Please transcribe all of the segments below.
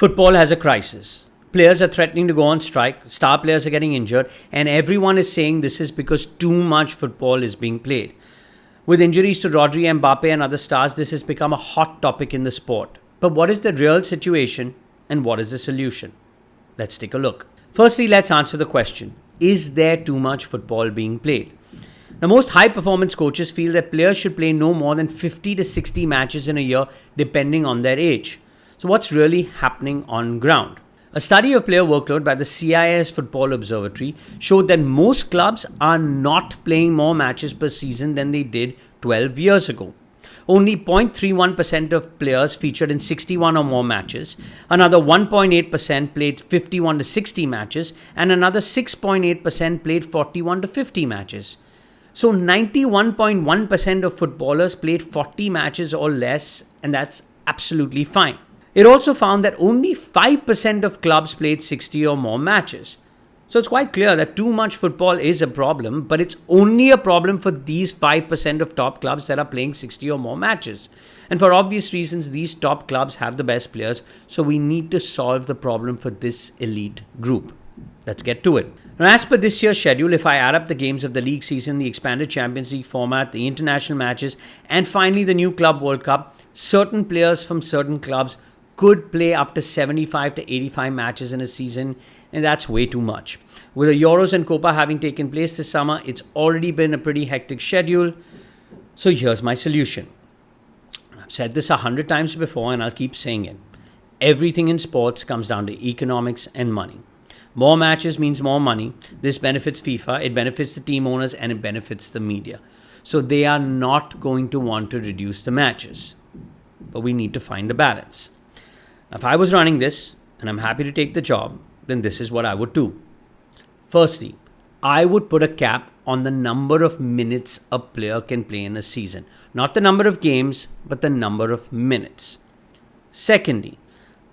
Football has a crisis. Players are threatening to go on strike, star players are getting injured, and everyone is saying this is because too much football is being played. With injuries to Rodri, Mbappe and other stars, this has become a hot topic in the sport. But what is the real situation and what is the solution? Let's take a look. Firstly, let's answer the question, is there too much football being played? Now, most high-performance coaches feel that players should play no more than 50 to 60 matches in a year, depending on their age. So what's really happening on ground? A study of player workload by the CIS Football Observatory showed that most clubs are not playing more matches per season than they did 12 years ago. Only 0.31% of players featured in 61 or more matches, another 1.8% played 51 to 60 matches, and another 6.8% played 41 to 50 matches. So 91.1% of footballers played 40 matches or less, and that's absolutely fine. It also found that only 5% of clubs played 60 or more matches. So it's quite clear that too much football is a problem, but it's only a problem for these 5% of top clubs that are playing 60 or more matches. And for obvious reasons, these top clubs have the best players, so we need to solve the problem for this elite group. Let's get to it. Now, as per this year's schedule, if I add up the games of the league season, the expanded Champions League format, the international matches, and finally the new Club World Cup, certain players from certain clubs could play up to 75 to 85 matches in a season, and that's way too much. With the Euros and Copa having taken place this summer, it's already been a pretty hectic schedule. So here's my solution. I've said this 100 times before, and I'll keep saying it. Everything in sports comes down to economics and money. More matches means more money. This benefits FIFA, it benefits the team owners, and it benefits the media. So they are not going to want to reduce the matches. But we need to find a balance. Now, if I was running this, and I'm happy to take the job, then this is what I would do. Firstly, I would put a cap on the number of minutes a player can play in a season. Not the number of games, but the number of minutes. Secondly,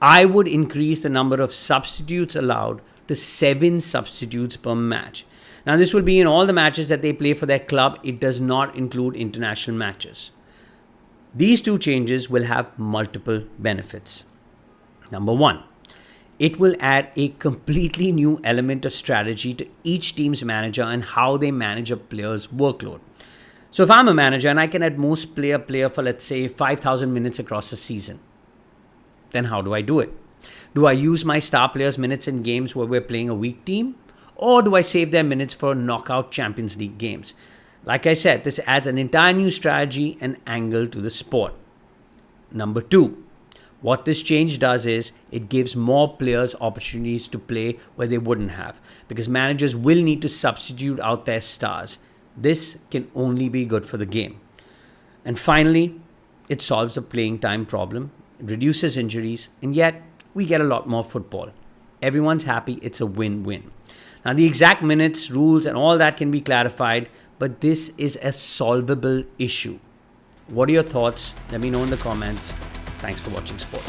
I would increase the number of substitutes allowed to 7 substitutes per match. Now, this will be in all the matches that they play for their club. It does not include international matches. These two changes will have multiple benefits. Number 1, it will add a completely new element of strategy to each team's manager and how they manage a player's workload. So if I'm a manager and I can at most play a player for, let's say, 5,000 minutes across a season, then how do I do it? Do I use my star players' minutes in games where we're playing a weak team? Or do I save their minutes for knockout Champions League games? Like I said, this adds an entire new strategy and angle to the sport. Number 2, what this change does is it gives more players opportunities to play where they wouldn't have, because managers will need to substitute out their stars. This can only be good for the game. And finally, it solves the playing time problem, it reduces injuries, and yet we get a lot more football. Everyone's happy, it's a win-win. Now, the exact minutes, rules, and all that can be clarified, but this is a solvable issue. What are your thoughts? Let me know in the comments. Thanks for watching Sport.